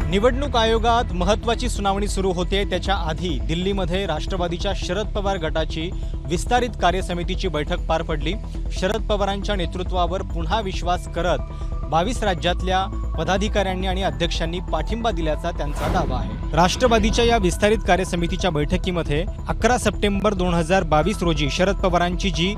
निवडणूक आयोगात महत्त्वाची सुनावणी सुरू होते त्याच्या आधी दिल्लीमध्ये राष्ट्रवादीच्या शरद पवार गटाची विस्तारित कार्यसमितीची बैठक पार पडली। शरद पवारांच्या नेतृत्वावर पुन्हा विश्वास करत 22 राज्यातल्या पदाधिकाऱ्यांनी आणि अध्यक्षांनी पाठिंबा दिल्याचा त्यांचा दावा आहे। राष्ट्रवादीच्या या विस्तारित कार्यसमितीच्या बैठकीमध्ये 11 सप्टेंबर 2022 रोजी शरद पवारांची जी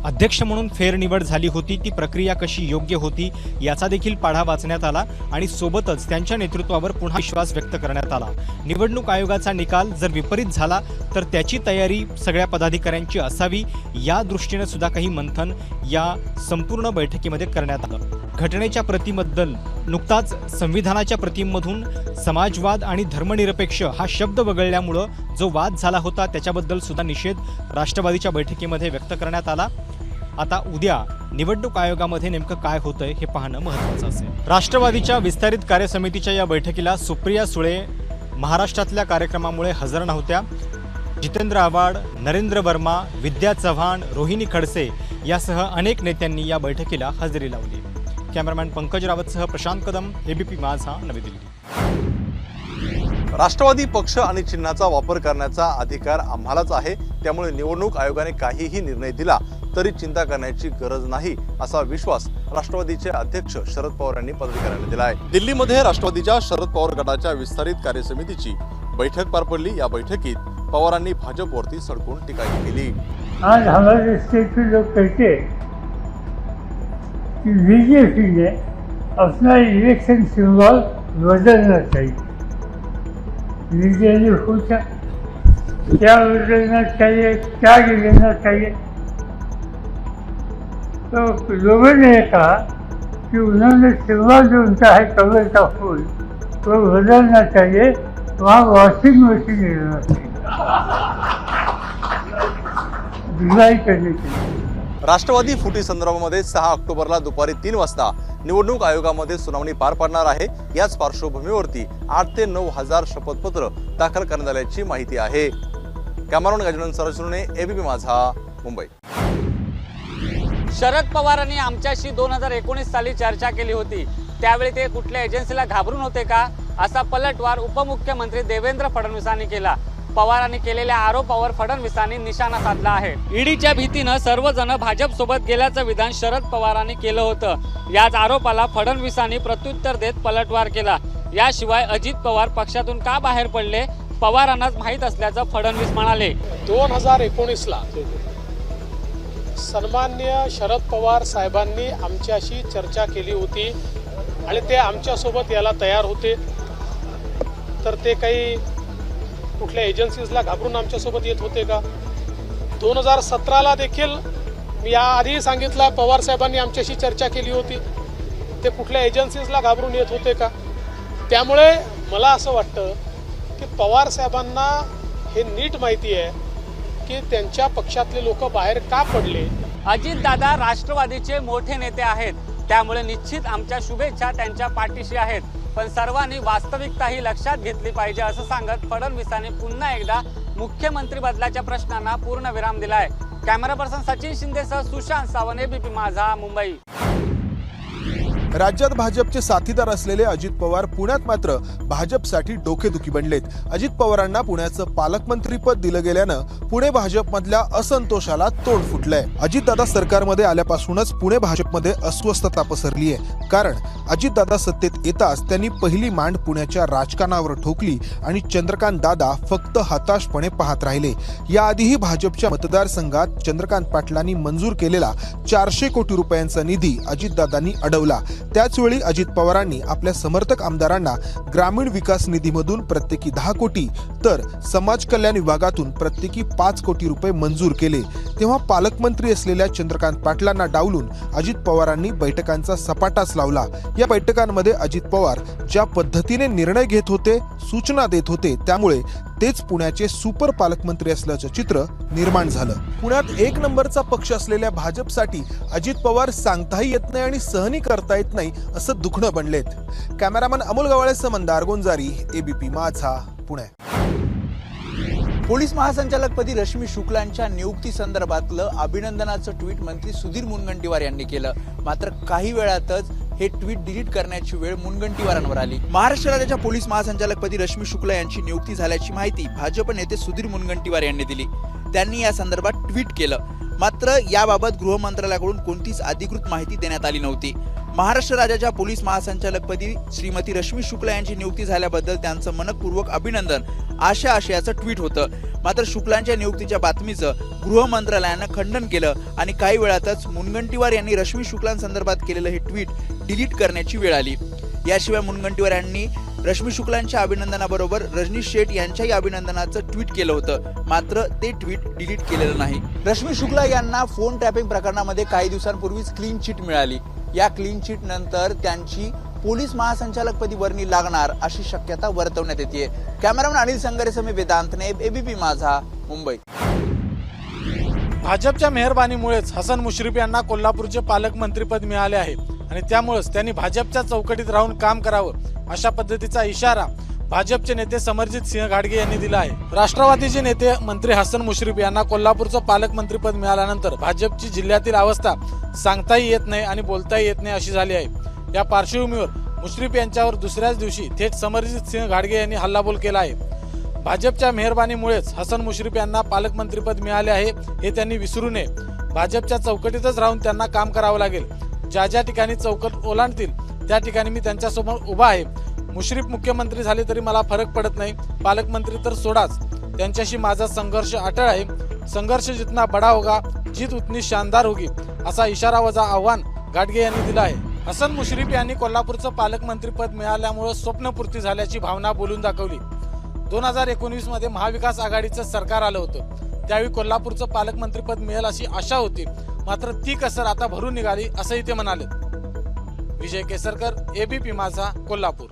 अध्यक्ष म्हणून फेरनिवड झाली होती ती प्रक्रिया कशी योग्य होती याचा देखील पाढा वाचण्यात आला आणि सोबतच त्यांच्या नेतृत्वावर पुन्हा विश्वास व्यक्त करण्यात आला। निवडणूक आयोगाचा निकाल जर विपरीत झाला तर त्याची तयारी सगळ्या पदाधिकाऱ्यांची असावी या दृष्टीने सुद्धा काही मंथन या संपूर्ण बैठकीमध्ये करण्यात आलं। घटनेच्या प्रतिबद्दल नुकताच संविधानाच्या प्रतींमधून समाजवाद आणि धर्मनिरपेक्ष हा शब्द वगळल्यामुळे जो वाद झाला होता त्याच्याबद्दल सुद्धा निषेध राष्ट्रवादीच्या बैठकीमध्ये व्यक्त करण्यात आला। आता उद्या निवडणूक आयोगामध्ये नेमकं काय होतंय हे पाहणं महत्त्वाचं असेल। राष्ट्रवादीच्या विस्तारित कार्यसमितीच्या या बैठकीला सुप्रिया सुळे महाराष्ट्रातल्या कार्यक्रमामुळे हजर नव्हत्या। जितेंद्र आव्हाड, नरेंद्र वर्मा, विद्या चव्हाण, रोहिणी खडसे यासह अनेक नेत्यांनी या बैठकीला हजेरी लावली। कॅमेरामॅन पंकज रावतसह प्रशांत कदम, एबीपी माझा, नवी दिल्ली। राष्ट्रवादी पक्ष आणि चिन्हाचा वापर करण्याचा अधिकार आम्हालाच आहे, त्यामुळे निवडणूक आयोगाने काहीही निर्णय दिला तरी चिंता करण्याची गरज नाही असा विश्वास राष्ट्रवादीचे अध्यक्ष शरद पवार यांनी पदाधिकाऱ्यांना दिला आहे। दिल्लीमध्ये राष्ट्रवादीच्या शरद पवार गटाच्या विस्तारित कार्यसमितीची बैठक पार पडली। या बैठकीत पवारांनी भाजपवरती सडकून टीका केली। आज हमारे स्टेट के लोग कहते कि बीजेपी ने अपना इलेक्शन सिंबल बदलना चाहिए। बीजेपी ने पूछा क्या बदलना चाहिए, क्या गिरना चाहिए, तो लोगों ने कहा कि उन्होंने सिंबल जो उनका है कमल का फूल वो बदलना चाहिए, वहाँ वॉशिंग मशीन लेना चाहिए ढिलाई करने के लिए। राष्ट्रवादी फुटी संदर्भामध्ये 6 ऑक्टोबरला दुपारी 3 वाजता निवडणूक आयोगामध्ये सुनावणी पार पडणार आहे। याच पार्श्वभूमीवरती 8 ते 9 हजार शपथपत्र दाखल करण्यात आल्याची माहिती आहे। Cameraman Gajanan सरसुने, ABP Majha, Mumbai. शरद पवारांनी आमच्याशी 2019 साली चर्चा केली होती, त्यावेळी ते कुठल्या एजन्सीला घाबरून होते का असा पलटवार उपमुख्यमंत्री देवेंद्र फडणवीसांनी केला। पवारांनी केलेल्या आरोपावर फडणवीसांनी निशाणा साधला आहे। ईडीच्या भीतीनं सर्वजण भाजप सोबत गेल्याचं विधान शरद पवारांनी केलं होतं। याच आरोपाला फडणवीसांनी प्रत्युत्तर देत पलटवार केला। याशिवाय अजित पवार पक्षातून का बाहेर पडले पवारांनाच माहीत असल्याचं फडणवीस म्हणाले। 2019ला सन्माननीय शरद पवार साहेबांनी आमच्याशी चर्चा केली होती आणि ते आमच्यासोबत यायला तयार होते, तर ते काही कुठल्या एजन्सीजला घाबरून आमच्यासोबत येत होते का? 2017ला देखील मी याआधी सांगितलं पवार साहेबांनी आमच्याशी चर्चा केली होती, ते कुठल्या एजन्सीजला घाबरून येत होते का? त्यामुळे मला असं वाटतं की पवार साहेबांना हे नीट माहिती आहे की त्यांच्या पक्षातले लोक बाहेर का पडले। अजितदादा राष्ट्रवादीचे मोठे नेते आहेत, त्यामुळे निश्चित आमच्या शुभेच्छा त्यांच्या पाठीशी आहेत, पण सर्वांनी वास्तविकता ही लक्षात घेतली पाहिजे असं सांगत फडणवीसांनी पुन्हा एकदा मुख्यमंत्री बदलाच्या प्रश्नांना पूर्णविराम दिलाय। कॅमेरा पर्सन सचिन शिंदेसह सुशांत सावंत, एबीपी माझा, मुंबई। राज्यात भाजपचे साथीदार असलेले अजित पवार पुण्यात मात्र भाजपसाठी डोकेदुखी बनलेत। अजित पवारांना पुण्याचं पालकमंत्रीपद दिलं गेल्यानं पुणे भाजपमधल्या असंतोषाला तोंड फुटलंय। अजितदादा सरकारमध्ये आल्यापासूनच पुणे भाजपमध्ये अस्वस्थता पसरली आहे, कारण अजितदादा सत्तेत येताच त्यांनी पहिली मांड पुण्याच्या राजकारणावर ठोकली आणि चंद्रकांत दादा फक्त हताशपणे पाहत राहिले। याआधीही भाजपच्या मतदारसंघात चंद्रकांत पाटलांनी मंजूर केलेला 400 कोटी रुपयांचा निधी अजितदादांनी अडवला। त्याचवेळी अजित पवारांनी आपल्या समर्थक आमदारांना ग्रामीण विकास निधीमधून प्रत्येकी 10 कोटी तर समाज कल्याण विभागातून प्रत्येकी 5 कोटी रुपये मंजूर केले। तेव्हा पालकमंत्री असलेल्या चंद्रकांत पाटलांना डावलून अजित पवारांनी बैठकांचा सपाटाच लावला। या बैठकांमध्ये अजित पवार ज्या पद्धतीने निर्णय घेत होते, सूचना देत होते, त्यामुळे तेच पुण्याचे सुपर पालकमंत्री असल्याचं चित्र निर्माण झालं। पुण्यात 1 नंबरचा पक्ष असलेल्या भाजपसाठी अजित पवार सांगताही येत नाही आणि सहनी करता येत नाही असं दुखणं बनलेत। कॅमेरामन अमोल गवाळेसह मंदार गोंजारी, एबीपी माझा, पुणे। पोलीस महासंचालकपदी रश्मी शुक्लांच्या नियुक्ती संदर्भातलं अभिनंदनाचं ट्विट मंत्री सुधीर मुनगंटीवार यांनी केलं। मात्र काही वेळातच हे ट्विट डिलीट करण्याची वेळ मुनगंटीवारांवर आली। महाराष्ट्र राज्याच्या पोलीस महासंचालकपदी रश्मी शुक्ला यांची नियुक्ती झाल्याची माहिती भाजप नेते सुधीर मुनगंटीवार यांनी दिली। त्यांनी या संदर्भात ट्विट केलं, मात्र याबाबत गृह मंत्रालयाकडून कोणतीच अधिकृत माहिती देण्यात आली नव्हती। महाराष्ट्र राज्याच्या पोलीस महासंचालकपदी श्रीमती रश्मी शुक्ला यांची नियुक्ती झाल्याबद्दल त्यांचं मनपूर्वक अभिनंदन अशा आशयाचं ट्विट होतं। मात्र शुक्लांच्या नियुक्तीच्या बातमीचं गृह मंत्रालयानं खंडन केलं आणि काही वेळातच मुनगंटीवार यांनी रश्मी शुक्लांसंदर्भात केलेलं हे ट्विट डिलीट करण्याची वेळ आली। याशिवाय मुनगंटीवार यांनी रश्मी शुक्लांच्या अभिनंदनाबरोबर रजनीश शेठ यांच्याही अभिनंदनाचं ट्विट केलं होतं, मात्र ते ट्विट डिलीट केलेलं नाही। रश्मी शुक्ला यांना फोन टॅपिंग प्रकरणामध्ये काही दिवसांपूर्वीच क्लीन चिट मिळाली। या क्लीन चिट नंतर त्यांची पोलीस महासंचालकपदी वर्णी लागणार अशी शक्यता वर्तवण्यात येते। कॅमेरामॅन अनिल संगरेसह वेदांत नेब, एबीपी माझा, मुंबई। भाजपच्या मेहरबानीमुळेच हसन मुश्रीफ यांना कोल्हापूरचे पालकमंत्रीपद मिळाले आहे आणि त्यामुळेच त्यांनी भाजपच्या चौकटीत राहून काम करावं अशा पद्धतीचा इशारा भाजपचे नेते समरजित सिंह घाटगे यांनी दिला आहे। राष्ट्रवादीचे नेते मंत्री हसन मुश्रीफ यांना कोल्हापूरचं पालकमंत्रीपद मिळाल्यानंतर भाजपची जिल्ह्यातील अवस्था सांगताही येत नाही आणि बोलताही येत नाही अशी झाली आहे। या पार्श्वभूमीवर मुश्रीफ यांच्यावर दुसऱ्याच दिवशी थेट समरजित सिंह घाटगे यांनी हल्लाबोल केला आहे। भाजपच्या मेहरबानीमुळेच हसन मुश्रीफ यांना पालकमंत्रीपद मिळाले आहे हे त्यांनी विसरू नये। भाजपच्या चौकटीतच राहून त्यांना काम करावं लागेल। ज्या ज्या ठिकाणी चौकट ओलांडतील त्या ठिकाणी मी त्यांच्यासमोर उभा आहे। मुश्रीफ मुख्यमंत्री झाले तरी मला फरक पडत नाही, पालकमंत्री तर सोडाच, त्यांच्याशी माझा संघर्ष अटळ आहे। संघर्ष जितना बडा होगा जीत उतनी शानदार होगी असा इशारा वजा आव्हान घाटगे यांनी दिलं आहे। हसन मुश्रीफ यांनी कोल्हापूरचं पालकमंत्रीपद मिळाल्यामुळे स्वप्नपूर्ती झाल्याची भावना बोलून दाखवली। 2019 मध्ये महाविकास आघाडीचं सरकार आलं होतं, त्यावेळी कोल्हापूरचं पालकमंत्रीपद मिळेल अशी आशा होती, मात्र ती कसर आता भरून निघाली असंही ते म्हणाले। विजय केसरकर, एबीपी माझा, कोल्हापूर।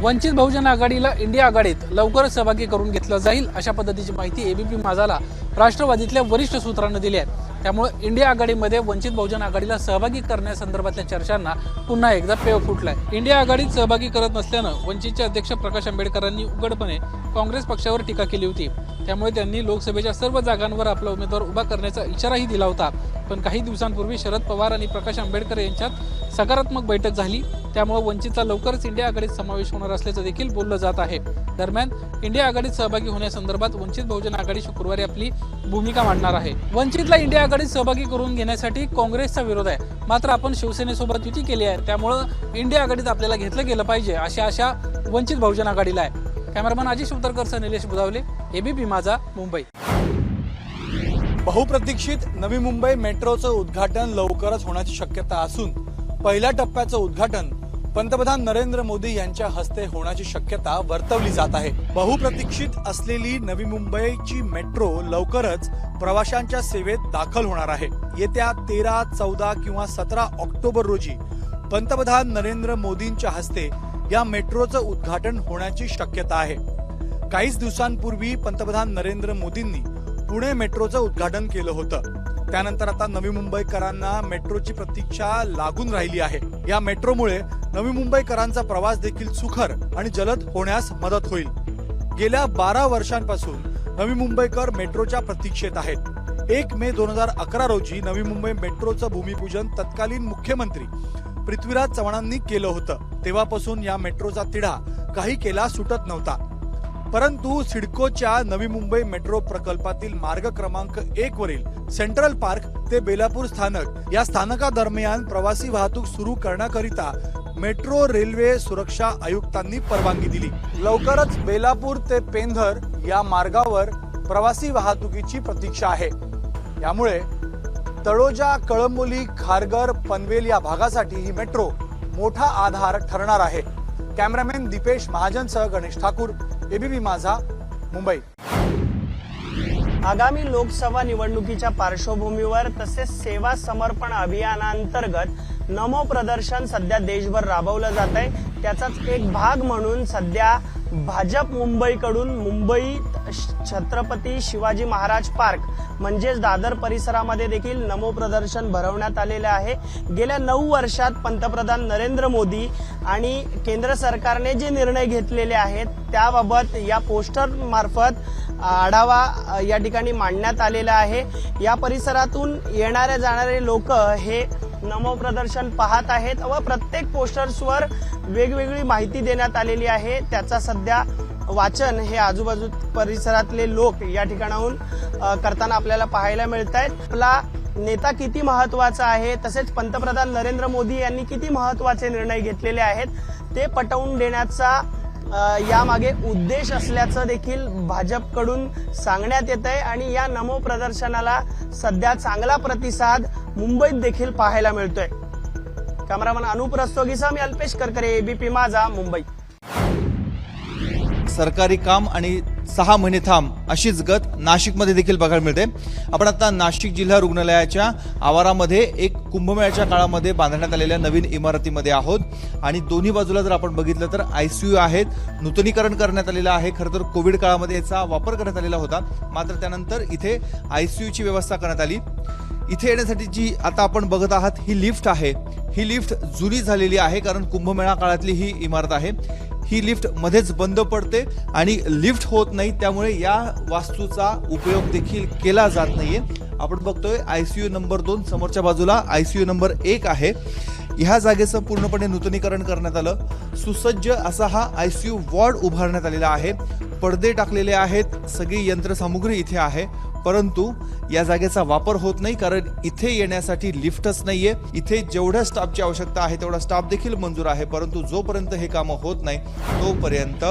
वंचित बहुजन आघाडीला इंडिया आघाडीत लवकरच सहभागी करून घेतलं जाईल अशा पद्धतीची माहिती एबीपी माझाला राष्ट्रवादीतल्या वरिष्ठ सूत्रांनी दिली आहे। त्यामुळे इंडिया आघाडीमध्ये वंचित बहुजन आघाडीला सहभागी करण्यासंदर्भातल्या चर्चांना पुन्हा एकदा पेव फुटलाय। इंडिया आघाडीत सहभागी करत नसल्यानं वंचितचे अध्यक्ष प्रकाश आंबेडकरांनी उघडपणे काँग्रेस पक्षावर टीका केली होती। त्यामुळे त्यांनी लोकसभेच्या सर्व जागांवर आपला उमेदवार उभा करण्याचा इशाराही दिला होता। पण काही दिवसांपूर्वी शरद पवार आणि प्रकाश आंबेडकर यांच्यात सकारात्मक बैठक झाली, त्यामुळे वंचितचा लवकरच इंडिया आघाडीत समावेश होणार असल्याचं देखील बोललं जात आहे। दरम्यान इंडिया आघाडीत सहभागी होण्यासंदर्भात वंचित बहुजन आघाडी शुक्रवारी आपली भूमिका मांडणार आहे। वंचितला इंडिया आघाडीत सहभागी करून घेण्यासाठी काँग्रेसचा विरोध आहे, मात्र आपण शिवसेनेसोबत युती केली आहे, त्यामुळे इंडिया आघाडीत आपल्याला घेतलं गेलं पाहिजे अशी आशा वंचित बहुजन आघाडीला आहे। Cameraman Ajit उतरकरसह Nilesh Budhawale, ABP Majha, Mumbai. बहुप्रतीक्षित नवी मुंबई मेट्रोचं उद्घाटन लवकरच होण्याची शक्यता असून पहिल्या टप्प्याचं उद्घाटन पंतप्रधान नरेंद्र मोदी यांच्या हस्ते होण्याची शक्यता वर्तवली जात आहे। बहुप्रतीक्षित असलेली नवी मुंबईची मेट्रो लवकरच प्रवाशांच्या सेवेत दाखल होणार आहे। येत्या 13, 14 किंवा 17 ऑक्टोबर रोजी पंतप्रधान नरेंद्र मोदींच्या हस्ते या मेट्रोचं उद्घाटन होण्याची शक्यता आहे। काहीच दिवसांपूर्वी पंतप्रधान नरेंद्र मोदींनी पुणे मेट्रोचं उद्घाटन केलं होतं। त्यानंतर आता नवी मुंबईकरांना मेट्रोची प्रतीक्षा लागून राहिली आहे। या मेट्रोमुळे नवी मुंबईकरांचा प्रवास देखील सुखर आणि जलद होण्यास मदत होईल। गेल्या 12 वर्षांपासून नवी मुंबईकर मेट्रोच्या प्रतीक्षेत आहेत। 1 मे 2011 रोजी नवी मुंबई मेट्रोचं भूमिपूजन तत्कालीन मुख्यमंत्री पृथ्वीराज चव्हाणांनी केलं होतं। तेव्हापासून या मेट्रोचा तिढा काही केला सुटत नव्हता। परंतु सिडकोच्या नवी मुंबई मेट्रो प्रकल्पातील मार्ग क्रमांक 1 वरील सेंट्रल पार्क ते बेलापूर स्थानक या स्थानकादरम्यान प्रवासी वाहतूक सुरू करण्याकरिता मेट्रो रेल्वे सुरक्षा आयुक्तांनी परवानगी दिली। लवकरच बेलापूर ते पेंधर या मार्गावर प्रवासी वाहतुकीची प्रतीक्षा आहे। यामुळे तळोजा, कळंबोली, खारघर, पनवेल या भागासाठी ही मेट्रो मोठा आधार ठरणार आहे। Cameraman Deepesh महाजनसह Ganesh Thakur, ABP Majha, Mumbai. आगामी लोकसभा निवडणुकीच्या पार्श्वभूमीवर तसेच सेवा समर्पण अभियानांतर्गत नमो प्रदर्शन सध्या देशभर राबवलं जात आहे। त्याचाच एक भाग म्हणून सध्या भाजप मुंबईकडून मुंबईत छत्रपती शिवाजी महाराज पार्क म्हणजेच दादर परिसरामध्ये देखील नमो प्रदर्शन भरवण्यात आलेले आहे। गेल्या 9 वर्षात पंतप्रधान नरेंद्र मोदी आणि केंद्र सरकारने जे निर्णय घेतलेले आहेत त्याबाबत या पोस्टर मार्फत आढावा या ठिकाणी मांडण्यात आलेला आहे। या परिसरातून येणारे जाणारे लोक हे नमो प्रदर्शन पाहत आहेत व प्रत्येक पोस्टर्सवर वेगवेगळी माहिती देण्यात आलेली आहे. त्याचा सध्या वाचन हे आजूबाजू परिसरातले लोक या ठिकाणाहून करताना आपल्याला पाहायला मिळत आहेत. आपला नेता किती महत्वाचा आहे, तसेच पंतप्रधान नरेंद्र मोदी यांनी किती महत्वाचे निर्णय घेतलेले आहेत ते पटवून देण्याचा यामागे उद्देश असल्याचं देखील भाजपकडून सांगण्यात येत आहे. आणि या नमो प्रदर्शनाला सध्या चांगला प्रतिसाद मुंबईत देखील पाहायला मिळतोय. कॅमेरामन अनुप रस्तोगीसह मी अल्पेश करकरे, एबीपी माझा, मुंबई. सरकारी काम आणि 6 महिने थांब अशीच गत नाशिकमध्ये देखील बघायला मिळते. आपण आता नाशिक जिल्हा रुग्णालयाच्या आवारामध्ये एक कुंभमेळ्याच्या काळामध्ये बांधण्यात आलेल्या नवीन इमारतीमध्ये आहोत आणि दोन्ही बाजूला जर आपण बघितलं तर ICU आहेत, नूतनीकरण करण्यात आलेलं आहे. खरं तर कोविड काळामध्ये याचा वापर करण्यात आलेला होता, मात्र त्यानंतर इथे ICUची व्यवस्था करण्यात आली. इथे येण्यासाठी जी आता आपण बघत आहात ही लिफ्ट आहे. ही लिफ्ट जुनी झालेली आहे कारण कुंभमेळा काळातली ही इमारत आहे. ही लिफ्ट मध्येच बंद पडते आणि लिफ्ट होत नाही, त्यामुळे या वास्तूचा उपयोग देखील केला जात नाहीये. आपण बघतोय ICU नंबर 2, समोरच्या बाजूला ICU नंबर 1 आहे. ह्या जागेचं पूर्णपणे नूतनीकरण करण्यात आलं. सुसज्ज असा हा ICU वॉर्ड उभारण्यात आलेला आहे. पडदे टाकलेले आहेत, सगळी यंत्रसामुग्री इथे आहे, परंतु या जागेचा वापर होत नाही कारण इथे येण्यासाठी लिफ्टच नाहीये. इथे जेवढ्या स्टाफची आवश्यकता आहे तेवढा स्टाफ देखील मंजूर आहे, परंतु जोपर्यंत हे कामं होत नाही तोपर्यंत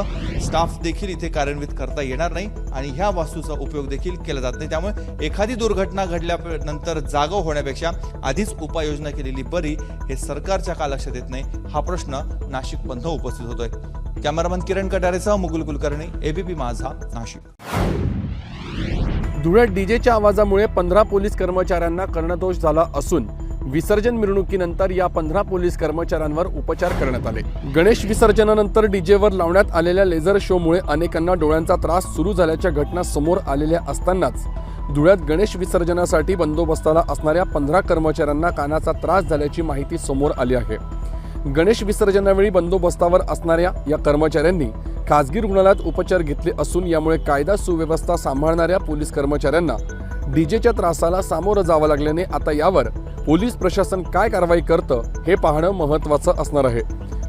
स्टाफ देखील इथे कार्यान्वित करता येणार नाही आणि ह्या वास्तूचा उपयोग देखील केला जात नाही. त्यामुळे एखादी दुर्घटना घडल्यानंतर जागा होण्यापेक्षा आधीच उपाययोजना केलेली बरी, हे सरकारच्या का लक्षात येत नाही, हा प्रश्न नाशिक बंध उपस्थित होतोय. कॅमेरामन किरण कटारेसह मुकुल कुलकर्णी, एबीपी माझा, नाशिक. धुळ्यात डीजेच्या आवाजामुळे 15 पोलीस कर्मचाऱ्यांना कर्णदोष झाला असून विसर्जन मिरवणुकीनंतर या 15 पोलीस कर्मचाऱ्यांवर उपचार करण्यात आले. गणेश विसर्जनानंतर डीजेवर लावण्यात आलेल्या लेझर शोमुळे अनेकांना डोळ्यांचा त्रास सुरू झाल्याच्या घटना समोर आलेल्या असतानाच धुळ्यात गणेश विसर्जनासाठी बंदोबस्ताला असणाऱ्या 15 कर्मचाऱ्यांना कानाचा त्रास झाल्याची माहिती समोर आली आहे. गणेश विसर्जनावेळी बंदोबस्तावर असणाऱ्या या कर्मचाऱ्यांनी खासगी रुग्णालयात उपचार घेतले असून यामुळे कायदा सुव्यवस्था सांभाळणाऱ्या पोलीस कर्मचाऱ्यांना डीजेच्या त्रासाला सामोरं जावं लागल्याने आता यावर पोलीस प्रशासन काय कारवाई करतं हे पाहणं महत्त्वाचं असणार आहे.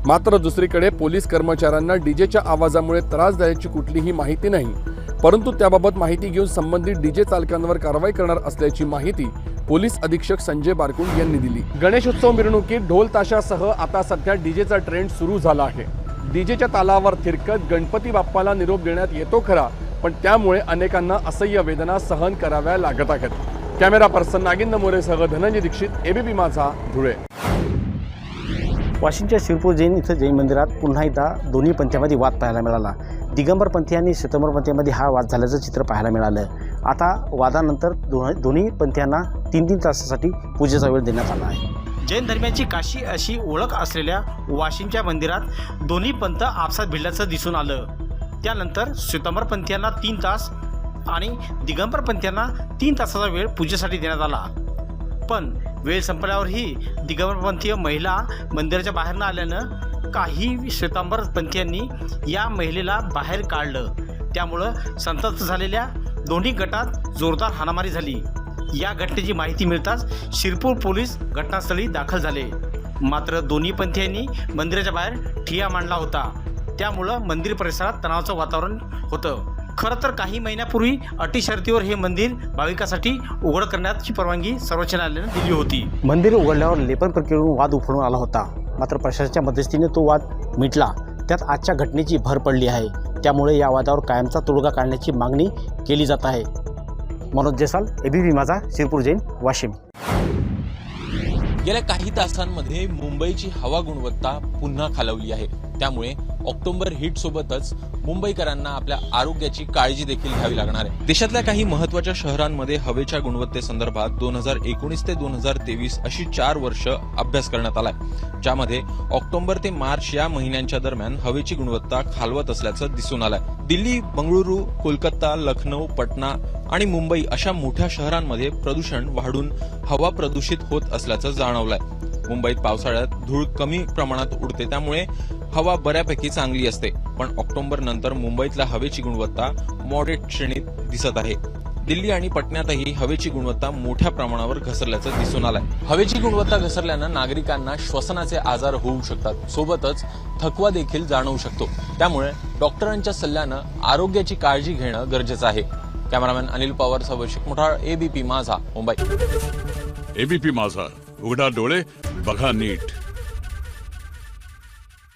मात्र दुसरीकडे पोलीस कर्मचाऱ्यांना डीजेच्या आवाजामुळे त्रास द्यायची कुठलीही माहिती नाही, परंतु त्याबाबत माहिती घेऊन संबंधित डीजे चालकांवर कारवाई करणार असल्याची माहिती पोलीस अधीक्षक संजय बारकुंड यांनी दिली. गणेशोत्सव मिरवणुकीत ढोल ताशासह आता सध्या डीजेचा ट्रेंड सुरू झाला आहे. डीजेच्या तालावर थिरकत गणपती बाप्पाला निरोप देण्यात येतो खरा, पण त्यामुळे अनेकांना असह्य वेदना सहन कराव्या लागत आहेत. कॅमेरा पर्सन नागिंद मोरेसह धनंजय दीक्षित, एबीपी माझा, धुळे. वाशिमच्या शिरपूर जैन इथं जैन मंदिरात पुन्हा एकदा दोन्ही पंथांमध्ये वाद पाहायला मिळाला. दिगंबर पंथी आणि श्वेतांबर पंथीमध्ये हा वाद झाल्याचं चित्र पाहायला मिळालं. आता वादानंतर दोन्ही पंथीयांना 3-3 तासासाठी पूजेचा वेळ देण्यात आला आहे. जैन धर्माची काशी अशी ओळख असलेल्या वाशिमच्या मंदिरात दोन्ही पंथ आपसात भिडल्याचं दिसून आलं. त्यानंतर श्वेतांबर पंथीयांना 3 तास आणि दिगंबर पंथीयांना 3 तासाचा वेळ पूजेसाठी देण्यात आला. पण वेळ संपल्यावरही दिगंबरपंथीय महिला मंदिराच्या बाहेर न आल्यानं काही श्वेतांबर पंथीयांनी या महिलेला बाहेर काढलं. त्यामुळं संतप्त झालेल्या दोन्ही गटात जोरदार हाणामारी झाली. या घटनेची माहिती मिळताच शिरपूर पोलीस घटनास्थळी दाखल झाले. मात्र दोन्ही पंथीयांनी मंदिराच्या बाहेर ठिय्या मांडला होता. त्यामुळं मंदिर परिसरात तणावाचं वातावरण होतं. खरं तर काही महिन्यापूर्वी अटी शर्तीवर हे मंदिर भाविकांसाठी उघड करण्याची परवानगी सर्वोच्च न्यायालयाने दिली होती. मंदिर उघडल्यावर लेपन प्रक्रियेवरून वाद उफळून आला होता, मात्र प्रशासनाच्या मध्यस्थीने तो वाद मिटला. त्यात आजच्या घटनेची भर पडली आहे. त्यामुळे या वादावर कायमचा तोडगा काढण्याची मागणी केली जात आहे. मनोज जयसाल, एबीपी माझा, शिरपूर जैन, वाशिम. गेल्या काही तासांमध्ये मुंबईची हवा गुणवत्ता पुन्हा खालावली आहे. त्यामुळे ऑक्टोबर हिट सोबतच मुंबईकरांना आपल्या आरोग्याची काळजी देखील घ्यावी लागणार आहे. देशातल्या काही महत्त्वाच्या शहरांमध्ये हवेच्या गुणवत्तेसंदर्भात 2019 ते 2023 अशी 4 वर्ष अभ्यास करण्यात आलाय, ज्यामध्ये ऑक्टोबर ते मार्च या महिन्यांच्या दरम्यान हवेची गुणवत्ता खालवत असल्याचं दिसून आलंय. दिल्ली, बंगळुरू, कोलकाता, लखनौ, पटना आणि मुंबई अशा मोठ्या शहरांमध्ये प्रदूषण वाढून हवा प्रदूषित होत असल्याचं जाणवलंय. मुंबईत पावसाळ्यात धूळ कमी प्रमाणात उडते, त्यामुळे हवा बऱ्यापैकी चांगली असते. पण ऑक्टोबर नंतर मुंबईतल्या हवेची गुणवत्ता मॉडरेट श्रेणीत दिसत आहे. दिल्ली आणि पटण्यातही हवेची गुणवत्ता मोठ्या प्रमाणावर घसरल्याचं दिसून आलंय. हवेची गुणवत्ता घसरल्यानं नागरिकांना श्वसनाचे आजार होऊ शकतात, सोबतच थकवा देखील जाणवू शकतो. त्यामुळे डॉक्टरांच्या सल्ल्यानं आरोग्याची काळजी घेणं गरजेचं आहे. कॅमेरामॅन अनिल पवार सह वैशिक मुठाळ, एबीपी माझा, मुंबई. एबीपी माझा, उघडा डोळे बघा नीट.